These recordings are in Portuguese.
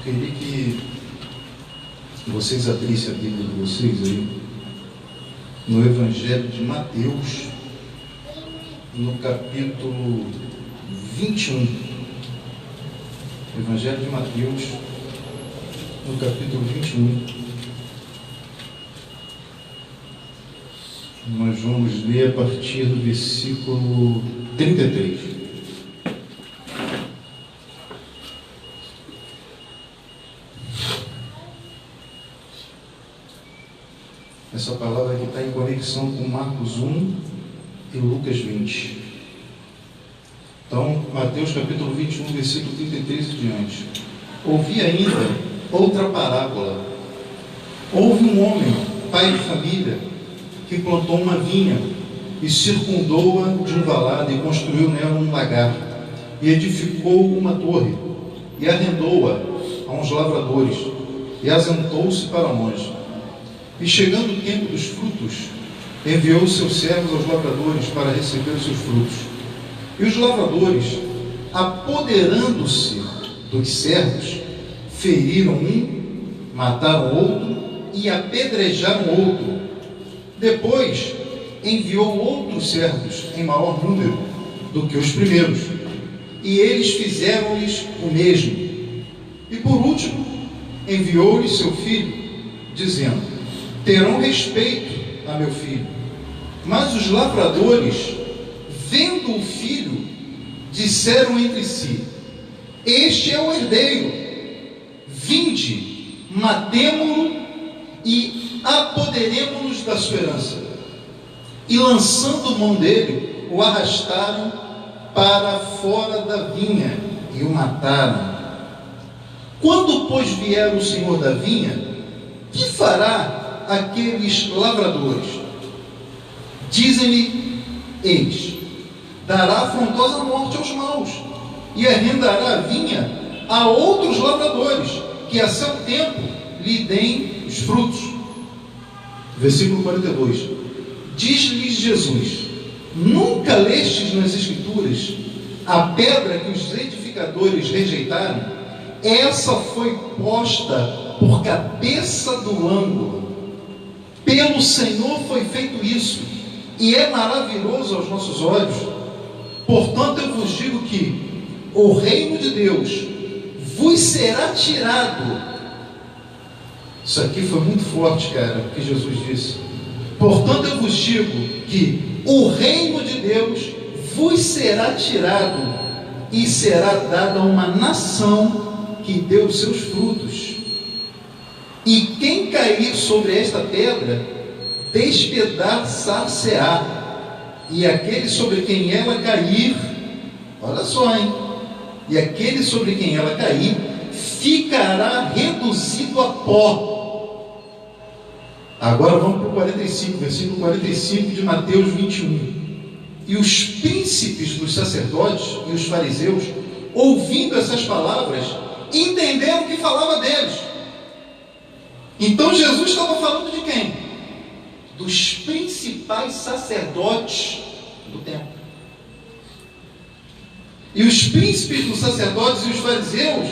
queria que vocês abrissem a Bíblia de vocês aí, no Evangelho de Mateus, no capítulo 21. Evangelho de Mateus, no capítulo 21. Nós vamos ler a partir do versículo 33. Essa palavra aqui está em conexão com Marcos 1 e Lucas 20. Então, Mateus capítulo 21, versículo 33 e diante. Ouvi ainda outra parábola. Houve um homem, pai de família, que plantou uma vinha e circundou-a de um valado e construiu nela um lagar e edificou uma torre e arrendou-a a uns lavradores e assentou-se para longe. E chegando o tempo dos frutos, enviou os seus servos aos lavradores para receber os seus frutos. E os lavradores, apoderando-se dos servos, feriram um, mataram outro e apedrejaram outro. Depois enviou outros servos em maior número do que os primeiros, e eles fizeram-lhes o mesmo. E por último enviou-lhes seu filho, dizendo: terão respeito a meu filho. Mas os lavradores, vendo o filho, disseram entre si: este é o herdeiro, vinde, matemo-lo e apoderemo-nos da sua herança. E lançando mão dele, o arrastaram para fora da vinha e o mataram. Quando, pois, vier o senhor da vinha, que fará aqueles lavradores? Dizem-lhe eles: dará afrontosa morte aos maus e arrendará a vinha a outros lavradores, que a seu tempo lhe deem os frutos. Versículo 42. Diz-lhes Jesus: nunca lestes nas Escrituras a pedra que os edificadores rejeitaram? Essa foi posta por cabeça do ângulo. Pelo Senhor foi feito isso, e é maravilhoso aos nossos olhos. Portanto, eu vos digo que o reino de Deus vos será tirado. Isso aqui foi muito forte, cara, o que Jesus disse. Portanto, eu vos digo que o reino de Deus vos será tirado e será dado a uma nação que deu os seus frutos. E quem cair sobre esta pedra, despedaçar-se-á, e aquele sobre quem ela cair, olha só, hein? E aquele sobre quem ela cair, ficará reduzido a pó. Agora vamos para o 45, versículo 45 de Mateus 21. E os príncipes dos sacerdotes e os fariseus, ouvindo essas palavras, entenderam que falava deles. Então Jesus estava falando de quem? Dos principais sacerdotes do templo. E os príncipes dos sacerdotes e os fariseus,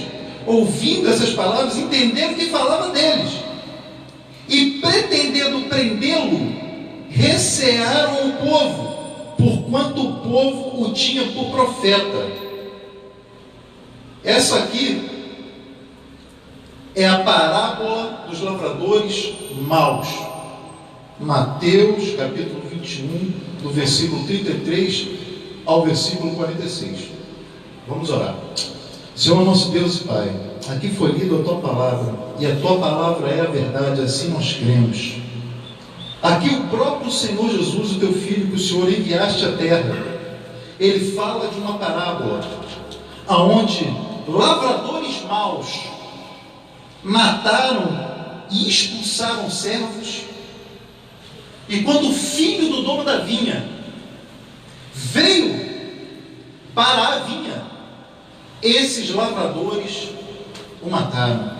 ouvindo essas palavras, entenderam que falava deles. E pretendendo prendê-lo, recearam o povo, porquanto o povo o tinha por profeta. Essa aqui é a parábola dos lavradores maus. Mateus capítulo 21, do versículo 33 ao versículo 46. Vamos orar. Senhor nosso Deus e Pai, aqui foi lida a Tua palavra, e a Tua palavra é a verdade, assim nós cremos. Aqui o próprio Senhor Jesus, o Teu Filho, que o Senhor enviaste à terra, Ele fala de uma parábola, aonde lavradores maus mataram e expulsaram servos, e quando o filho do dono da vinha veio para a vinha, esses lavradores o mataram,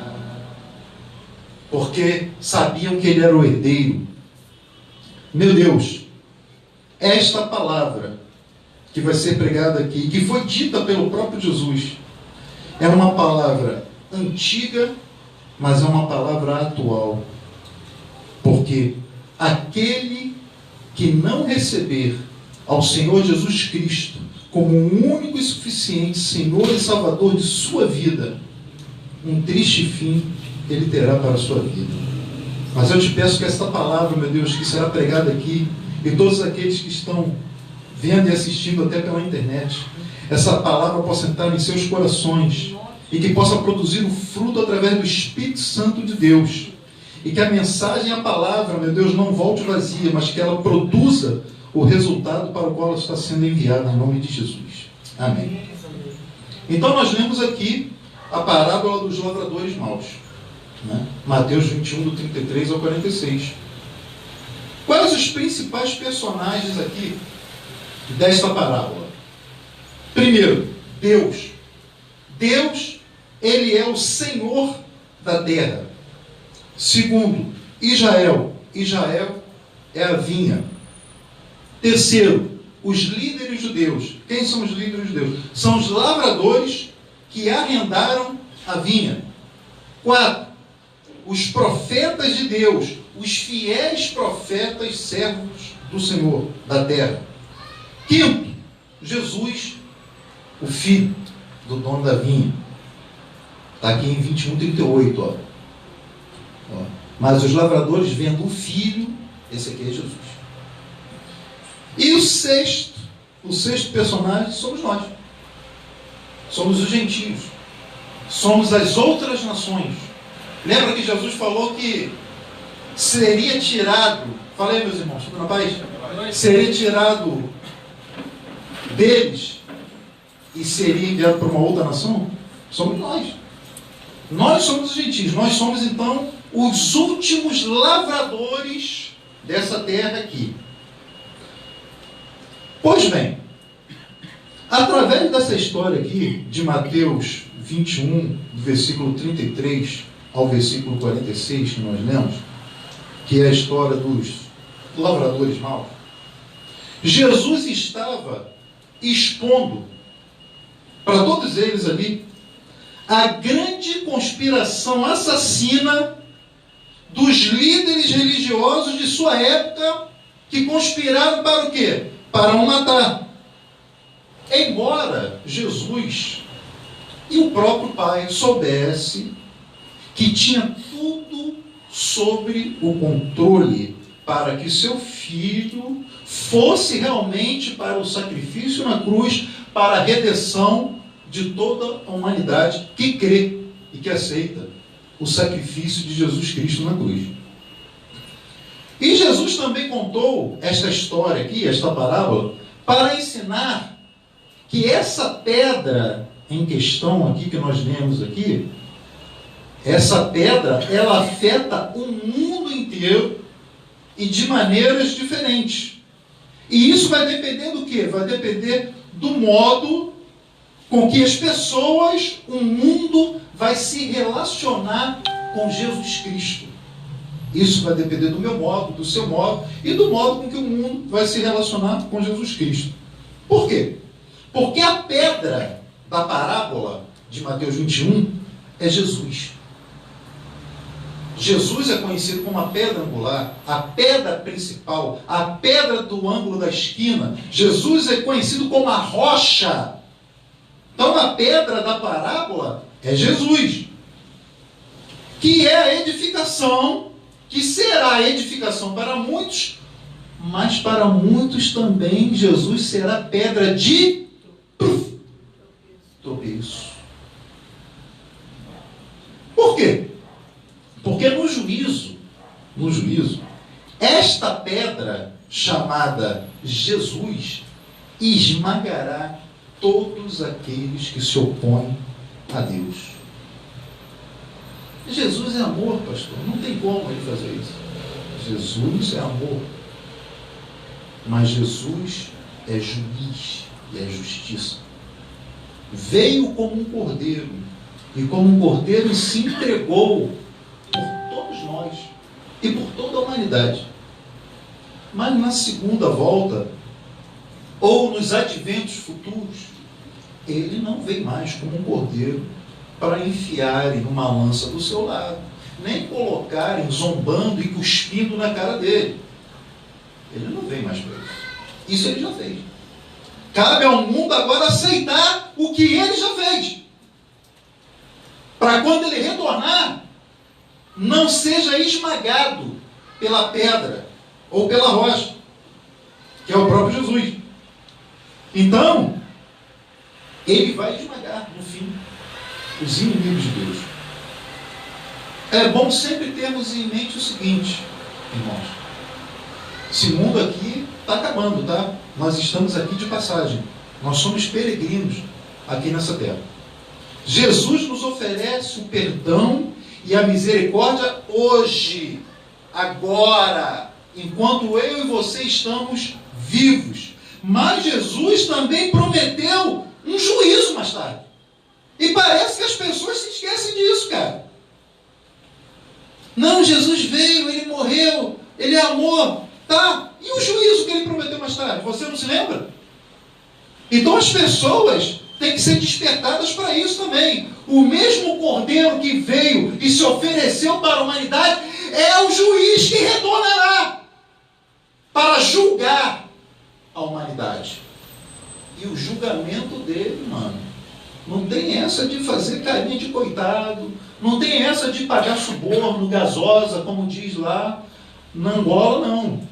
porque sabiam que ele era o herdeiro. Meu Deus, esta palavra que vai ser pregada aqui, que foi dita pelo próprio Jesus, é uma palavra antiga, mas é uma palavra atual. Porque aquele que não receber ao Senhor Jesus Cristo como o único e suficiente Senhor e Salvador de sua vida, um triste fim ele terá para a sua vida. Mas eu te peço que esta palavra, meu Deus, que será pregada aqui, e todos aqueles que estão vendo e assistindo até pela internet, essa palavra possa entrar em seus corações e que possa produzir o fruto através do Espírito Santo de Deus. E que a mensagem, a palavra, meu Deus, não volte vazia, mas que ela produza o resultado para o qual ela está sendo enviada, em nome de Jesus. Amém. Então nós lemos aqui a parábola dos lavradores maus, né? Mateus 21, do 33 ao 46. Quais os principais personagens aqui desta parábola? Primeiro, Deus. Deus, Ele é o Senhor da terra. Segundo, Israel. Israel é a vinha. Terceiro, os líderes judeus. Quem são os líderes judeus? São os lavradores que arrendaram a vinha. 4, os profetas de Deus, os fiéis profetas servos do Senhor da terra. 5, Jesus, o filho do dono da vinha. Está aqui em 21, 38. Ó. Mas os lavradores vendo o filho, esse aqui é Jesus. E o sexto personagem somos nós. Somos os gentios. Somos as outras nações. Lembra que Jesus falou que seria tirado, fala aí, meus irmãos, tudo na paz? Seria tirado deles e seria enviado para uma outra nação? Somos nós. Nós somos os gentios. Nós somos, então, os últimos lavradores dessa terra aqui. Pois bem, através dessa história aqui, de Mateus 21, do versículo 33 ao versículo 46, que nós lemos, que é a história dos lavradores maus, Jesus estava expondo para todos eles ali a grande conspiração assassina dos líderes religiosos de sua época, que conspiraram para o quê? Para o matar. Embora Jesus e o próprio Pai soubesse que tinha tudo sobre o controle para que seu filho fosse realmente para o sacrifício na cruz, para a redenção de toda a humanidade que crê e que aceita o sacrifício de Jesus Cristo na cruz. E Jesus também contou esta história aqui, esta parábola, para ensinar que essa pedra em questão aqui, que nós lemos aqui, essa pedra, ela afeta o mundo inteiro e de maneiras diferentes. E isso vai depender do quê? Vai depender do modo com que as pessoas, o mundo, vai se relacionar com Jesus Cristo. Isso vai depender do meu modo, do seu modo e do modo com que o mundo vai se relacionar com Jesus Cristo. Por quê? Porque a pedra da parábola de Mateus 21 é Jesus. Jesus é conhecido como a pedra angular, a pedra principal, a pedra do ângulo da esquina. Jesus é conhecido como a rocha. Então a pedra da parábola é Jesus, que é a edificação, que será a edificação para muitos, mas para muitos também Jesus será pedra de tropeço. Por quê? Porque no juízo, esta pedra chamada Jesus esmagará todos aqueles que se opõem a Deus. Jesus é amor, pastor. Não tem como ele fazer isso. Jesus é amor. Mas Jesus é juiz e é justiça. Veio como um cordeiro. E como um cordeiro se entregou por todos nós e por toda a humanidade. Mas na segunda volta, ou nos adventos futuros, ele não vem mais como um cordeiro, para enfiarem uma lança do seu lado, nem colocarem zombando e cuspindo na cara dele. Ele não vem mais para isso. Isso ele já fez. Cabe ao mundo agora aceitar o que ele já fez. Para quando ele retornar, não seja esmagado pela pedra ou pela rocha, que é o próprio Jesus. Então, ele vai esmagar, no fim, os inimigos de Deus. É bom sempre termos em mente o seguinte, irmãos. Esse mundo aqui está acabando, tá? Nós estamos aqui de passagem. Nós somos peregrinos aqui nessa terra. Jesus nos oferece o perdão e a misericórdia hoje, agora, enquanto eu e você estamos vivos. Mas Jesus também prometeu um juízo mais tarde. E parece que as pessoas se esquecem disso, cara. Não, Jesus veio, ele morreu, ele é amor, tá? E o juízo que ele prometeu mais tarde? Você não se lembra? Então as pessoas têm que ser despertadas para isso também. O mesmo Cordeiro que veio e se ofereceu para a humanidade é o juiz que retornará para julgar a humanidade. E o julgamento dele, mano, não tem essa de fazer carinha de coitado, não tem essa de pagar suborno, gasosa, como diz lá na Angola, não.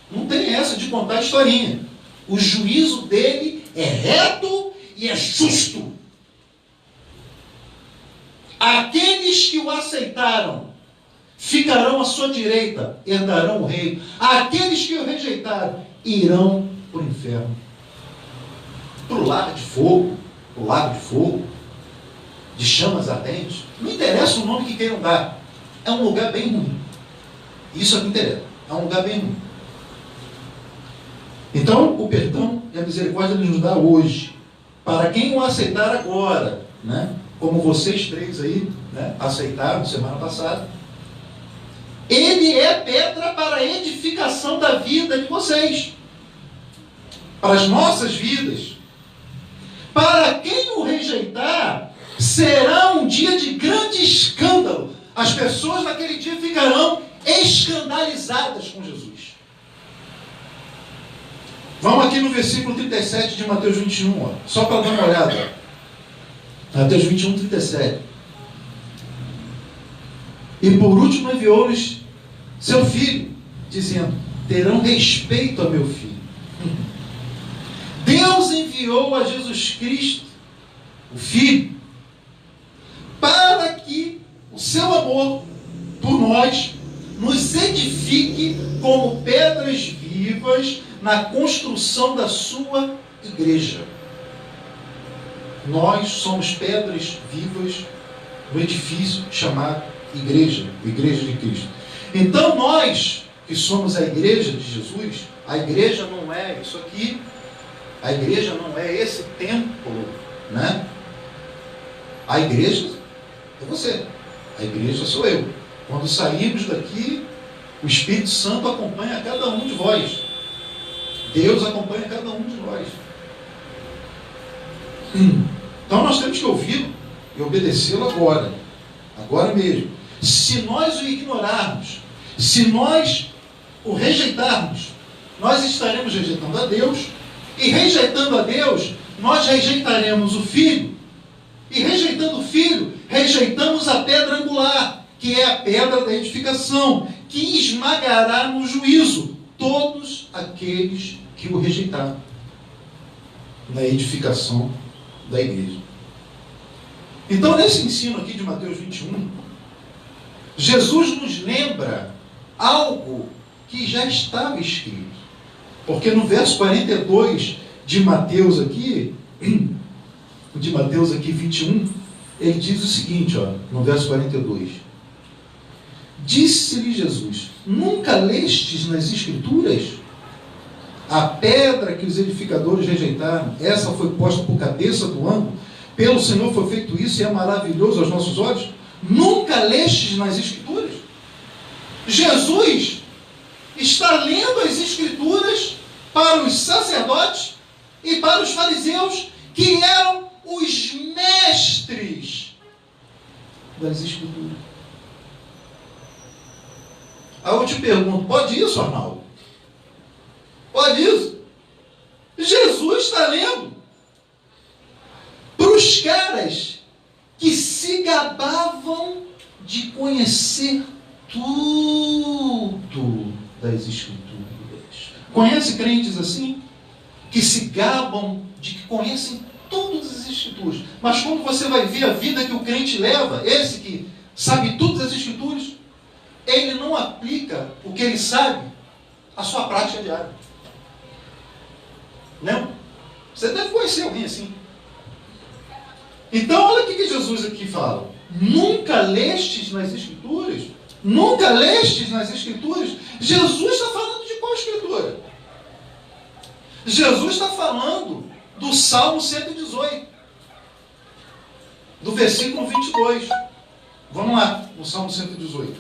Não tem essa de contar historinha. O juízo dele é reto e é justo. Aqueles que o aceitaram ficarão à sua direita, herdarão o reino. Aqueles que o rejeitaram irão para o inferno, para o lago de fogo, de chamas ardentes. Não interessa o nome que queiram dar. É um lugar bem ruim. Isso é que interessa. É um lugar bem ruim. Então, o perdão e a misericórdia ele nos dá hoje. Para quem o aceitar agora, né? Como vocês três aí, né, aceitaram semana passada, ele é pedra para a edificação da vida de vocês, para as nossas vidas. Para quem o rejeitar, será um dia de grande escândalo. As pessoas naquele dia ficarão escandalizadas com Jesus. Vamos aqui no versículo 37 de Mateus 21, ó, só para dar uma olhada. Mateus 21, 37. E por último enviou-lhes seu filho, dizendo: terão respeito a meu filho. Deus enviou a Jesus Cristo, o Filho, para que o seu amor por nós nos edifique como pedras vivas na construção da sua igreja. Nós somos pedras vivas no edifício chamado igreja, Igreja de Cristo. Então nós, que somos a igreja de Jesus, a igreja não é isso aqui, a igreja não é esse templo, né? A igreja é você, a igreja sou eu. Quando saímos daqui, o Espírito Santo acompanha cada um de vós. Deus acompanha cada um de nós. Então nós temos que ouvi-lo e obedecê-lo agora mesmo. Se nós o ignorarmos, se nós o rejeitarmos, nós estaremos rejeitando a Deus, e rejeitando a Deus, nós rejeitaremos o Filho, e rejeitando o Filho, rejeitamos a pedra angular, que é a pedra da edificação, que esmagará no juízo todos aqueles que o rejeitaram na edificação da igreja. Então, nesse ensino aqui de Mateus 21, Jesus nos lembra algo que já estava escrito. Porque no verso 42 de Mateus aqui 21, ele diz o seguinte, ó, no verso 42. Disse-lhe Jesus: nunca lestes nas Escrituras? A pedra que os edificadores rejeitaram, essa foi posta por cabeça do ângulo. Pelo Senhor foi feito isso e é maravilhoso aos nossos olhos. Nunca lestes nas Escrituras? Jesus está lendo as Escrituras para os sacerdotes e para os fariseus, que eram os mestres das Escrituras. Aí eu te pergunto, pode isso, Arnaldo? Pode isso? Jesus está lendo para os caras que se gabavam de conhecer tudo das Escrituras. Conhece crentes assim? Que se gabam de que conhecem todas as Escrituras. Mas quando você vai ver a vida que o crente leva, esse que sabe todas as Escrituras, ele não aplica o que ele sabe à sua prática diária. Não? Você deve conhecer alguém assim. Então, olha o que Jesus aqui fala. Nunca lestes nas Escrituras? Nunca lestes nas Escrituras? Jesus está falando de qual Escritura? Jesus está falando do Salmo 118, do versículo 22. Vamos lá, no Salmo 118.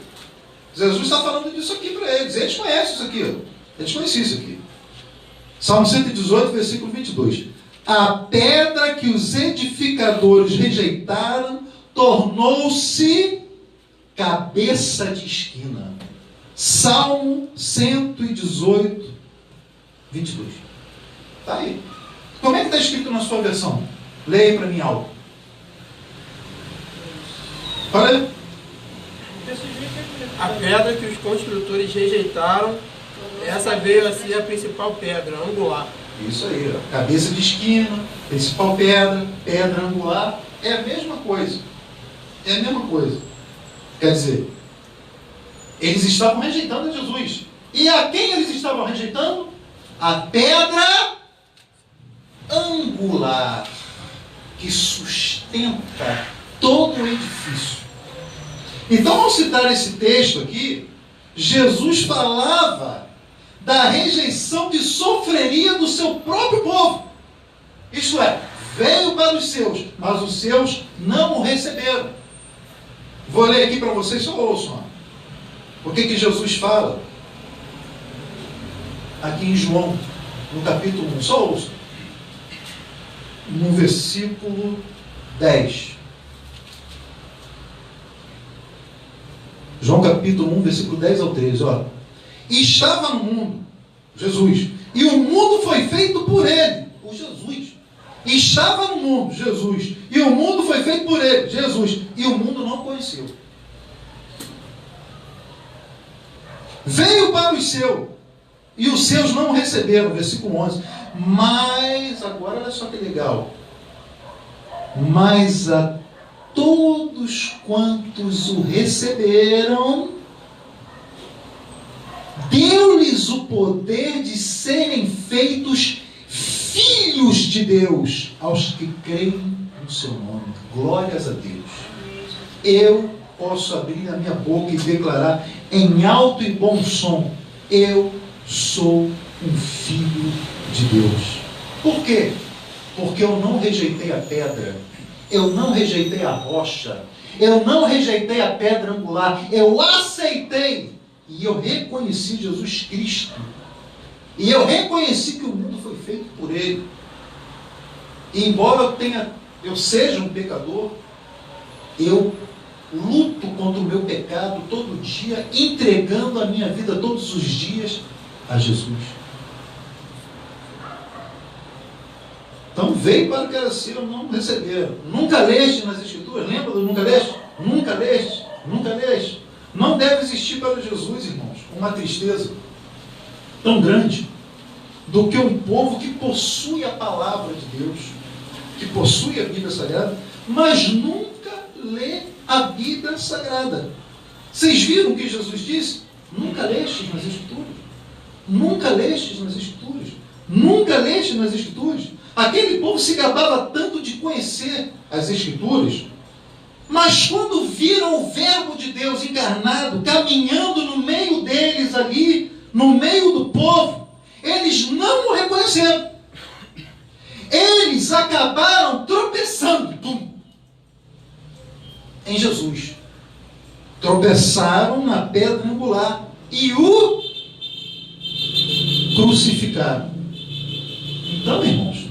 Jesus está falando disso aqui para eles. Eles conhecem isso aqui. Eles conheciam isso aqui. Salmo 118, versículo 22. A pedra que os edificadores rejeitaram tornou-se cabeça de esquina. Salmo 118, 22. Está aí. Como é que está escrito na sua versão? Leia para mim algo. Olha aí. A pedra que os construtores rejeitaram, essa veio a ser a principal pedra, angular. Isso aí, ó. Cabeça de esquina, principal pedra, pedra angular, é a mesma coisa. É a mesma coisa. Quer dizer, eles estavam rejeitando Jesus. E a quem eles estavam rejeitando? A pedra angular, que sustenta todo o edifício. Então, ao citar esse texto aqui, Jesus falava da rejeição que sofreria do seu próprio povo. Isto é, veio para os seus, mas os seus não o receberam. Vou ler aqui para vocês, só ouçam. O que Jesus fala aqui em João, no capítulo 1, só ouçam. No versículo 10. João capítulo 1, versículo 10 ao 13, ó. E estava no mundo, Jesus, e o mundo foi feito por ele, por Jesus. E estava no mundo, Jesus, e o mundo foi feito por ele, Jesus, e o mundo não conheceu. Veio para os seus, e os seus não o receberam, versículo 11. Mas, agora olha só que legal, mas a todos quantos o receberam, deu-lhes o poder de serem feitos filhos de Deus, aos que creem no seu nome. Glórias a Deus. Eu posso abrir a minha boca e declarar em alto e bom som: eu sou um filho de Deus. Por quê? Porque eu não rejeitei a pedra, eu não rejeitei a rocha, eu não rejeitei a pedra angular, eu aceitei e eu reconheci Jesus Cristo, e eu reconheci que o mundo foi feito por Ele. E embora eu seja um pecador, eu luto contra o meu pecado todo dia, entregando a minha vida todos os dias a Jesus. Então veio para o que era seu, não receberam. Nunca leste nas Escrituras? Lembra do nunca leste? Nunca leste? Nunca leste? Não deve existir para Jesus, irmãos, uma tristeza tão grande do que um povo que possui a palavra de Deus, que possui a Bíblia Sagrada, mas nunca lê a Bíblia Sagrada. Vocês viram o que Jesus disse? Nunca lestes nas Escrituras. Nunca lestes nas Escrituras. Nunca lestes nas Escrituras. Aquele povo se gabava tanto de conhecer as Escrituras, mas quando viram o Verbo de Deus encarnado, caminhando no meio deles ali, no meio do povo, eles não o reconheceram. Eles acabaram tropeçando em Jesus. Tropeçaram na pedra angular e o crucificaram. Então, irmãos,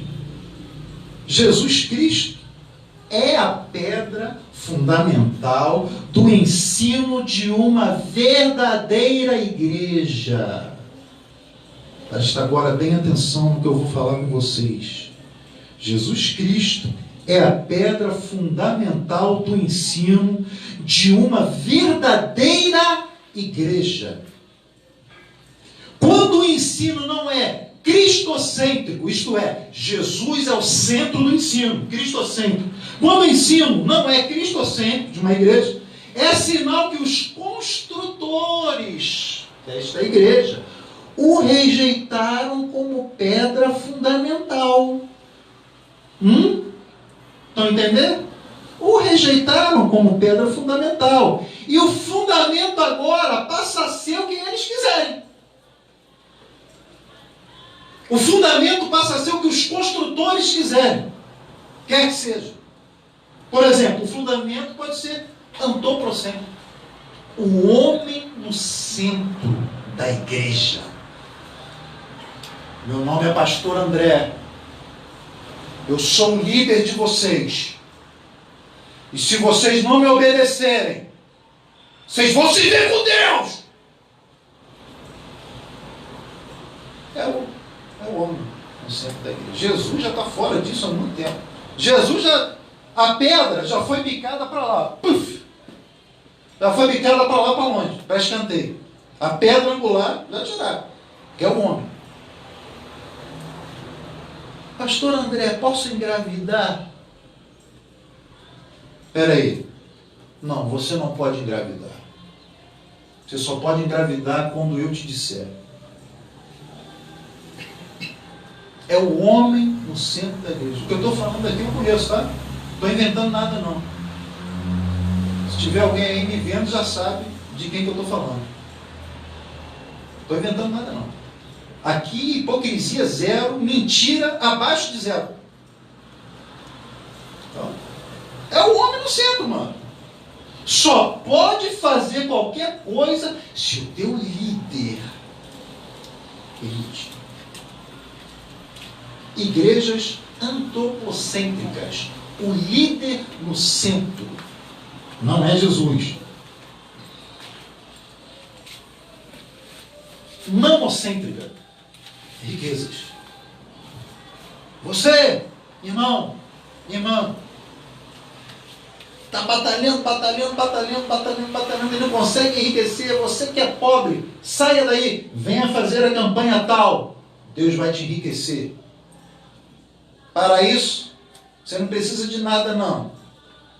Jesus Cristo é a pedra fundamental do ensino de uma verdadeira igreja. Presta agora bem atenção no que eu vou falar com vocês. Jesus Cristo é a pedra fundamental do ensino de uma verdadeira igreja. Quando o ensino não é cristocêntrico, isto é, Jesus é o centro do ensino, cristocêntrico. Quando o ensino não é cristocêntrico de uma igreja, é sinal que os construtores desta igreja o rejeitaram como pedra fundamental. Estão entendendo? O rejeitaram como pedra fundamental. E o fundamento agora passa a ser o que eles quiserem. O fundamento passa a ser o que os construtores quiserem. Quer que seja. Por exemplo, o fundamento pode ser antropocêntrico. O homem no centro da igreja. Meu nome é Pastor André. Eu sou o líder de vocês. E se vocês não me obedecerem, vocês vão se ver com Deus. É o homem no centro da igreja. Jesus já está fora disso há muito tempo. A pedra já foi picada para lá. Puf! Já foi picada para lá, para longe, para escanteio. A pedra angular já tiraram, que é o homem. Pastor André, posso engravidar? Espera aí. Não, você não pode engravidar. Você só pode engravidar quando eu te disser. É o homem no centro da igreja. O que eu estou falando aqui eu conheço, tá? Não estou inventando nada, não. Se tiver alguém aí me vendo, já sabe de quem que eu estou falando. Não estou inventando nada, não. Aqui, hipocrisia zero, mentira abaixo de zero. Então, é o homem no centro, mano. Só pode fazer qualquer coisa se o teu líder permitir. Igrejas antropocêntricas. O líder no centro. Não é Jesus. Mamocêntrica. Riquezas. Você, irmão, irmã, está batalhando e não consegue enriquecer. Você que é pobre, saia daí, venha fazer a campanha tal. Deus vai te enriquecer. Para isso, você não precisa de nada, não.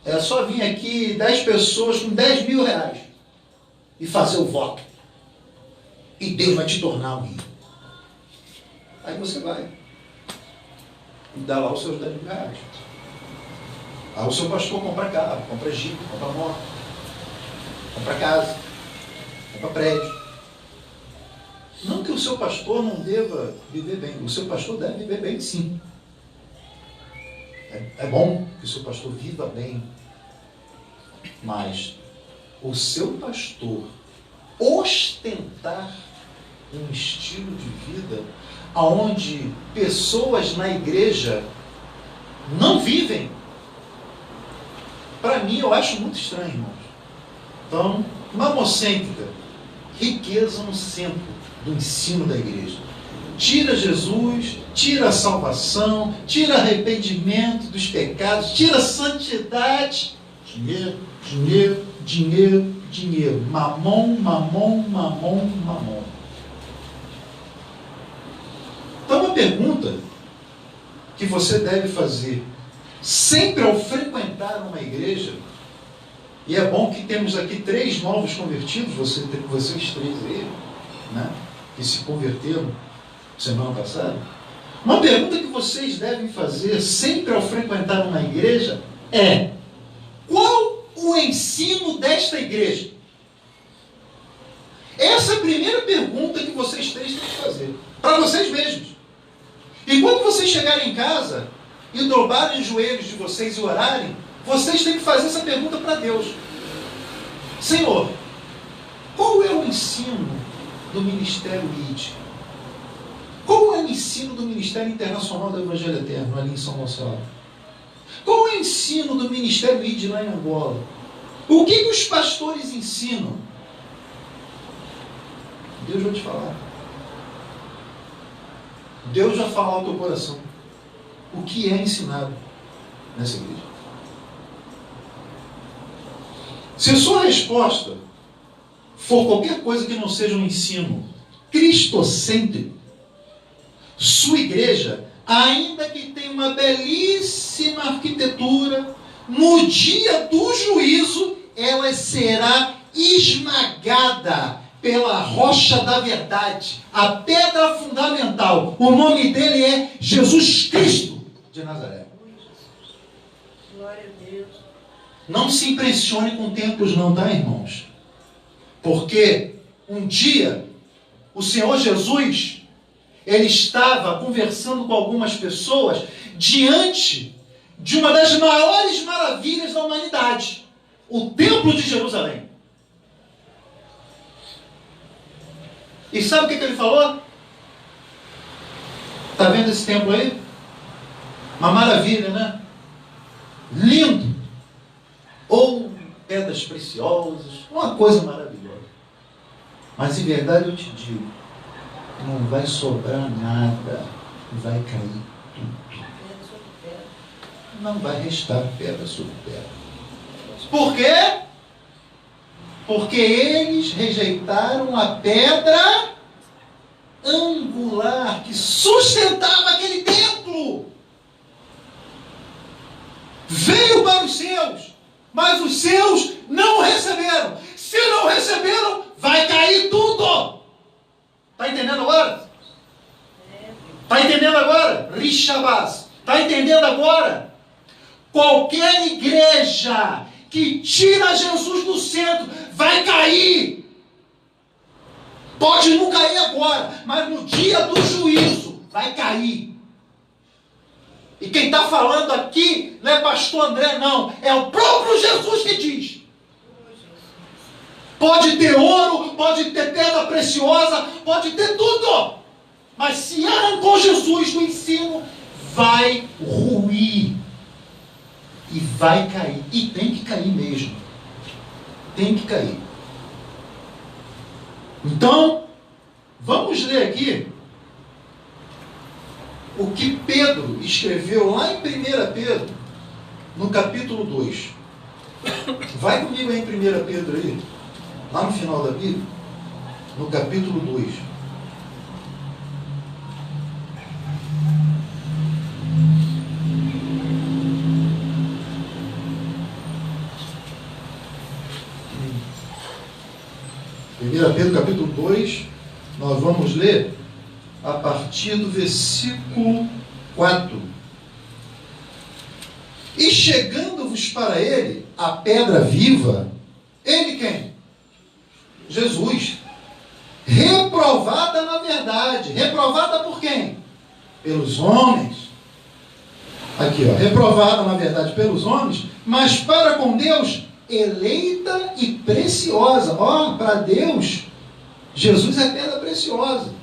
É só vir aqui 10 pessoas com 10 mil reais e fazer o voto. E Deus vai te tornar um rico. Aí você vai e dá lá os seus 10 mil reais. Aí o seu pastor compra carro, compra jipe, compra moto, compra casa, compra prédio. Não que o seu pastor não deva viver bem. O seu pastor deve viver bem, sim. É bom que o seu pastor viva bem. Mas o seu pastor ostentar um estilo de vida onde pessoas na igreja não vivem, para mim eu acho muito estranho, irmãos. Então, mamocêntrica, riqueza no centro do ensino da igreja. Tira Jesus, tira a salvação, tira arrependimento dos pecados, tira a santidade. Dinheiro, dinheiro, dinheiro, dinheiro. Mamon, mamon, mamon, mamon. Então, uma pergunta que você deve fazer sempre ao frequentar uma igreja, e é bom que temos aqui 3 novos convertidos, vocês 3 aí, né, que se converteram semana passada. Uma pergunta que vocês devem fazer sempre ao frequentar uma igreja é: qual o ensino desta igreja? Essa é a primeira pergunta que vocês 3 têm que fazer, para vocês mesmos. E quando vocês chegarem em casa e dobrarem os joelhos de vocês e orarem, vocês têm que fazer essa pergunta para Deus. Senhor, qual é o ensino do Ministério LID? Qual é o ensino do Ministério Internacional do Evangelho Eterno ali em São Gonçalo? Qual é o ensino do Ministério ID lá em Angola? O que os pastores ensinam? Deus vai te falar. Deus vai falar ao teu coração. O que é ensinado nessa igreja? Se a sua resposta for qualquer coisa que não seja um ensino cristocêntrico, sua igreja, ainda que tenha uma belíssima arquitetura, no dia do juízo, ela será esmagada pela rocha da verdade, a pedra fundamental. O nome dele é Jesus Cristo de Nazaré. Glória a Deus. Não se impressione com templos não, tá, irmãos? Porque um dia o Senhor Jesus, ele estava conversando com algumas pessoas diante de uma das maiores maravilhas da humanidade, o Templo de Jerusalém. E sabe o que ele falou? Está vendo esse templo aí? Uma maravilha, né? Lindo. Ou pedras preciosas, uma coisa maravilhosa. Mas em verdade eu te digo, não vai sobrar nada, vai cair tudo. Não vai restar pedra sobre pedra. Por quê? Porque eles rejeitaram a pedra angular que sustentava aquele templo. Veio para os seus, mas os seus não receberam. Se não receberam, vai cair tudo. Está entendendo agora? Está entendendo agora? Rishabás. Está entendendo agora? Qualquer igreja que tira Jesus do centro vai cair. Pode não cair agora, mas no dia do juízo vai cair. E quem está falando aqui não é pastor André, não. É o próprio Jesus que diz. Pode ter ouro, pode ter pedra preciosa, pode ter tudo. Mas se arrancou Jesus do ensino, vai ruir. E vai cair. E tem que cair mesmo. Tem que cair. Então, vamos ler aqui o que Pedro escreveu lá em 1 Pedro, no capítulo 2. Vai comigo aí em 1 Pedro aí, lá no final da Bíblia, no capítulo 2. Pedro capítulo 2, nós vamos ler a partir do versículo 4. E chegando-vos para ele, a pedra viva, ele quem? Jesus. Reprovada na verdade. Reprovada por quem? Pelos homens. Aqui, ó. Reprovada na verdade pelos homens, mas para com Deus, eleita e preciosa. Ó, para Deus, Jesus é pedra preciosa.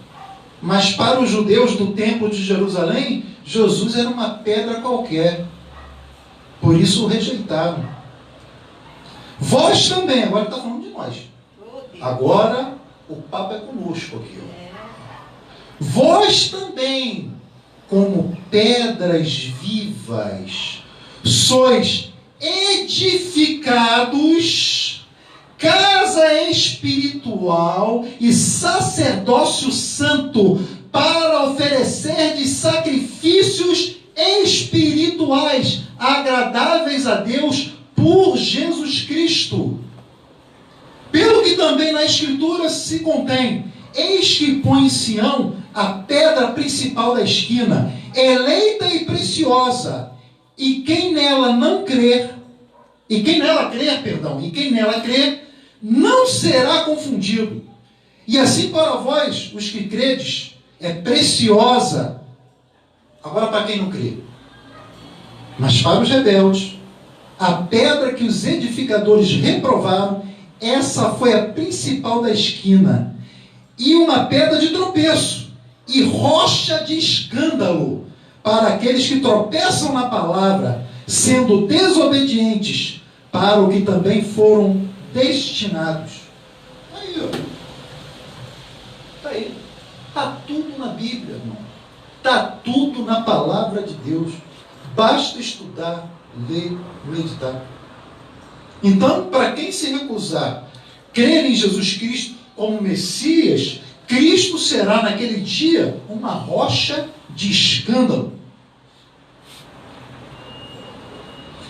Mas para os judeus do templo de Jerusalém, Jesus era uma pedra qualquer. Por isso o rejeitaram. Vós também, agora está falando de nós. Agora o papo é conosco aqui. Ó. Vós também, como pedras vivas, sois edificados, casa espiritual e sacerdócio santo, para oferecer de sacrifícios espirituais agradáveis a Deus por Jesus Cristo. Pelo que também na Escritura se contém: eis que põe em Sião a pedra principal da esquina, eleita e preciosa, e quem nela crer, não será confundido. E assim para vós, os que credes, é preciosa. Agora para quem não crê. Mas para os rebeldes, a pedra que os edificadores reprovaram, essa foi a principal da esquina, e uma pedra de tropeço, e rocha de escândalo, para aqueles que tropeçam na palavra, sendo desobedientes para o que também foram destinados. Aí, ó. Está aí. Está tudo na Bíblia, irmão. Está tudo na palavra de Deus. Basta estudar, ler, meditar. Então, para quem se recusar crer em Jesus Cristo como Messias, Cristo será naquele dia uma rocha de escândalo.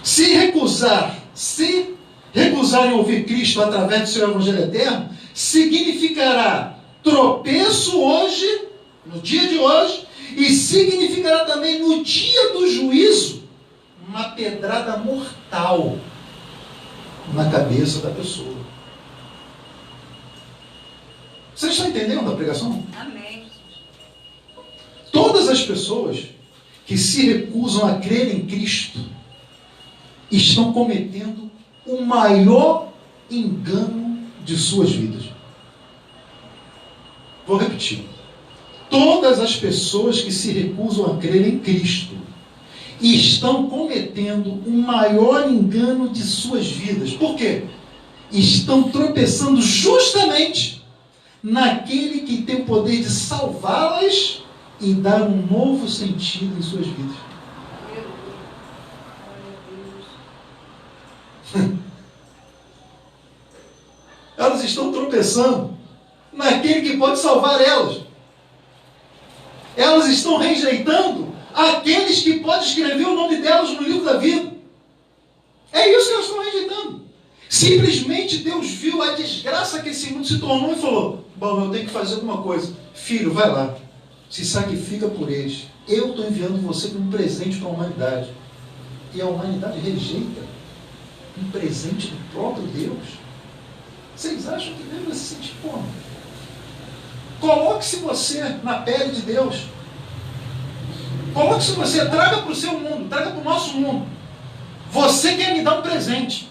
Se recusarem ouvir Cristo através do seu Evangelho eterno, significará tropeço hoje, no dia de hoje, e significará também no dia do juízo uma pedrada mortal na cabeça da pessoa. Vocês estão entendendo a pregação? Amém. Todas as pessoas que se recusam a crer em Cristo estão cometendo o maior engano de suas vidas. Vou repetir. Todas as pessoas que se recusam a crer em Cristo estão cometendo o maior engano de suas vidas. Por quê? Estão tropeçando justamente naquele que tem o poder de salvá-las e dar um novo sentido em suas vidas. Elas estão tropeçando naquele que pode salvar elas. Elas estão rejeitando aqueles que podem escrever o nome delas no livro da vida. É isso que elas estão rejeitando. Simplesmente Deus viu a desgraça que esse mundo se tornou e falou: bom, eu tenho que fazer alguma coisa. Filho, vai lá, se sacrifica por eles. Eu estou enviando você como um presente para a humanidade. E a humanidade rejeita um presente do próprio Deus. Vocês acham que Deus vai se sentir como? Coloque-se você na pele de Deus. Coloque-se você, traga para o seu mundo, traga para o nosso mundo. Você quer me dar um presente.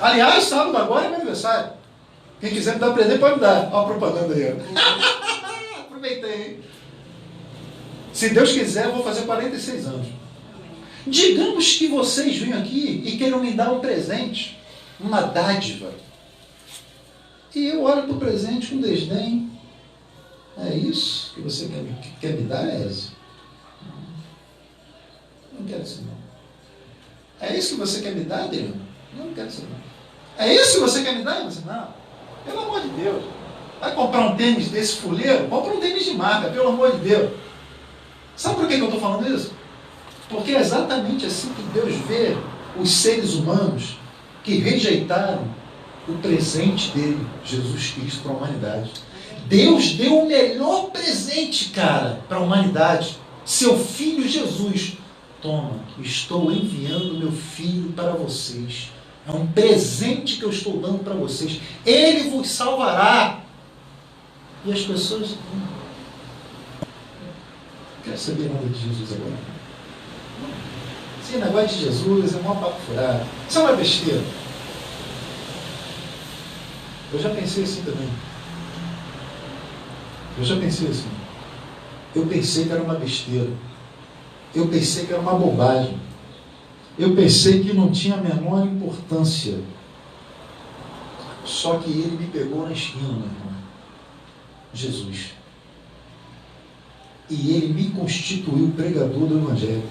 Aliás, sábado agora é meu aniversário. Quem quiser me dar um presente pode me dar. Olha a propaganda aí. Aproveitei, hein? Se Deus quiser, eu vou fazer 46 anos. Digamos que vocês venham aqui e queiram me dar um presente, uma dádiva. E eu olho para o presente com desdém. É isso que você quer me dar, Ezio? Não quero isso não. É isso que você quer me dar, Deus? Não quero isso não. É isso que você quer me dar? Você, não. Pelo amor de Deus. Vai comprar um tênis desse fuleiro? Compra um tênis de marca, pelo amor de Deus. Sabe por que eu estou falando isso? Porque é exatamente assim que Deus vê os seres humanos que rejeitaram o presente dele, Jesus Cristo, para a humanidade. Deus deu o melhor presente, cara, para a humanidade. Seu Filho Jesus. Toma, estou enviando meu Filho para vocês. É um presente que eu estou dando para vocês. Ele vos salvará. E as pessoas não querem saber nada de Jesus agora. Esse negócio de Jesus é um papo furado. Isso é uma besteira. Eu já pensei assim também. Eu pensei que era uma besteira. Eu pensei que era uma bobagem. Eu pensei que não tinha a menor importância. Só que ele me pegou na esquina, meu irmão. Jesus. E ele me constituiu pregador do Evangelho.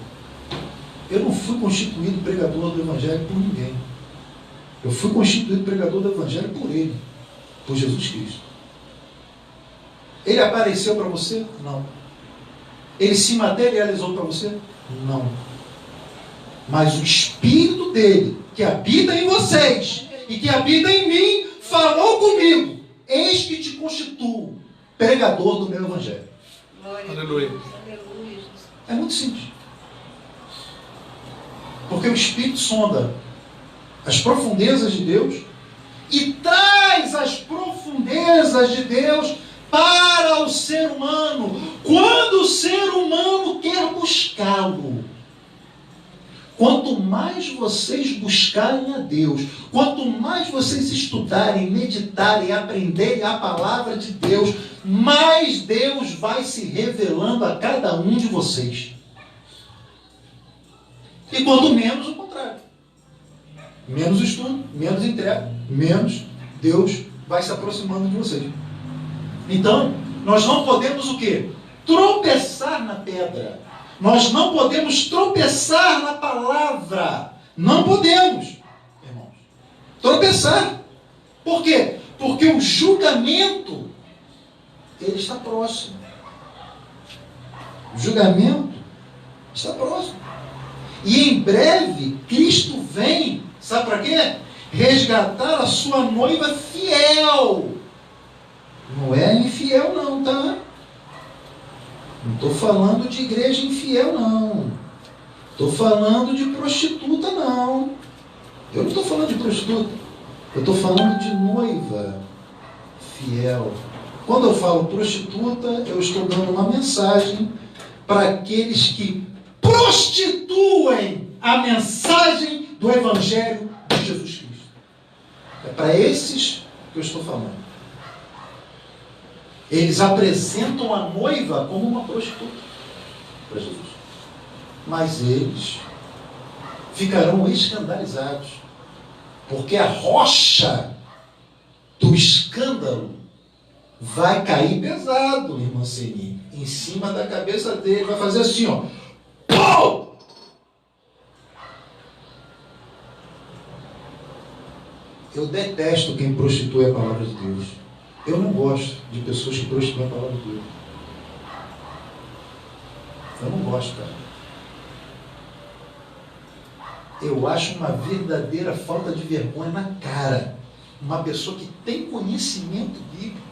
Eu não fui constituído pregador do Evangelho por ninguém. Eu fui constituído pregador do Evangelho por ele. Por Jesus Cristo. Ele apareceu para você? Não. Ele se materializou para você? Não. Mas o Espírito dele, que habita em vocês e que habita em mim, falou comigo: eis que te constituo pregador do meu Evangelho. Aleluia. É muito simples. Porque o Espírito sonda as profundezas de Deus e traz as profundezas de Deus para o ser humano, quando o ser humano quer buscá-lo. Quanto mais vocês buscarem a Deus, quanto mais vocês estudarem, meditarem, aprenderem a palavra de Deus, mais Deus vai se revelando a cada um de vocês. E quanto menos, o contrário. Menos estudo, menos entrega, menos Deus vai se aproximando de vocês. Então, nós não podemos o quê? Tropeçar na pedra. Nós não podemos tropeçar na palavra. Não podemos, irmãos. Tropeçar. Por quê? Porque o julgamento, ele está próximo. O julgamento está próximo. E em breve, Cristo vem, sabe para quê? Resgatar a sua noiva fiel. Não é infiel não, tá? Não estou falando de igreja infiel não. Estou falando de prostituta não. Eu não estou falando de prostituta. Eu estou falando de noiva fiel. Quando eu falo prostituta, eu estou dando uma mensagem para aqueles que prostituem a mensagem do Evangelho de Jesus Cristo. É para esses que eu estou falando. Eles apresentam a noiva como uma prostituta para Jesus. Mas eles ficarão escandalizados, porque a rocha do escândalo vai cair pesado, irmã Seni, em cima da cabeça dele. Vai fazer assim, ó. Pau! Eu detesto quem prostitui a palavra de Deus. Eu não gosto de pessoas que prostituem a palavra de Deus. Eu não gosto, cara. Eu acho uma verdadeira falta de vergonha na cara. Uma pessoa que tem conhecimento bíblico,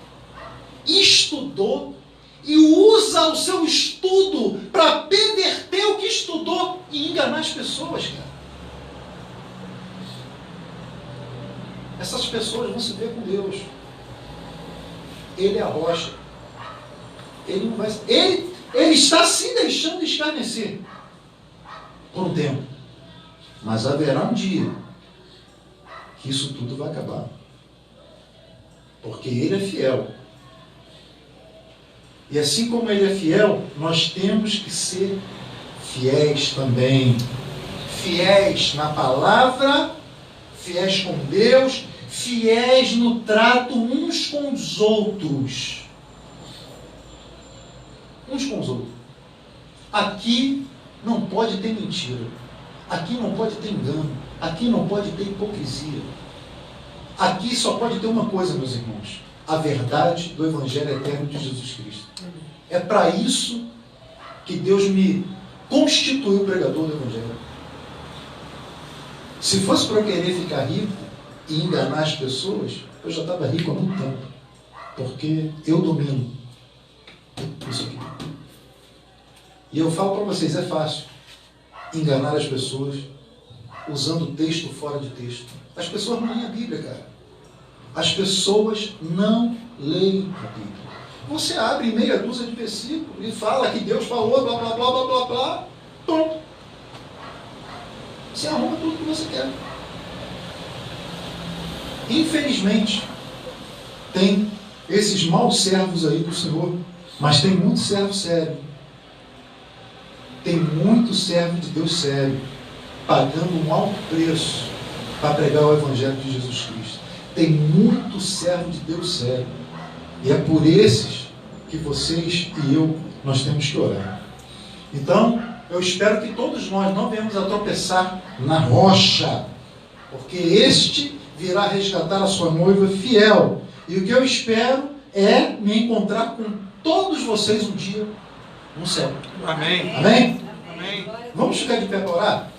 estudou e usa o seu estudo para perverter o que estudou e enganar as pessoas, cara. Essas pessoas vão se ver com Deus. Ele é a rocha. Ele não vai. Ele está se deixando escarnecer por um tempo. Mas haverá um dia que isso tudo vai acabar. Porque ele é fiel. E assim como ele é fiel, nós temos que ser fiéis também. Fiéis na palavra, fiéis com Deus, fiéis no trato uns com os outros. Uns com os outros. Aqui não pode ter mentira. Aqui não pode ter engano. Aqui não pode ter hipocrisia. Aqui só pode ter uma coisa, meus irmãos: a verdade do Evangelho eterno de Jesus Cristo. É para isso que Deus me constituiu pregador do Evangelho. Se fosse para eu querer ficar rico e enganar as pessoas, eu já estava rico há muito tempo. Porque eu domino isso aqui. E eu falo para vocês, é fácil enganar as pessoas usando texto fora de texto. As pessoas não leem a Bíblia, cara. As pessoas não leem a Bíblia. Você abre meia dúzia de versículos e fala que Deus falou, blá, blá, blá, blá, blá, blá, pronto. Você arruma tudo que você quer. Infelizmente, tem esses maus servos aí do Senhor, mas tem muito servo sério. Tem muito servo de Deus sério, pagando um alto preço para pregar o Evangelho de Jesus Cristo. Tem muito servo de Deus sério. E é por esses que vocês e eu, nós temos que orar. Então, eu espero que todos nós não venhamos a tropeçar na rocha, porque este virá resgatar a sua noiva fiel. E o que eu espero é me encontrar com todos vocês um dia no céu. Amém. Amém? Amém. Vamos ficar de pé para orar?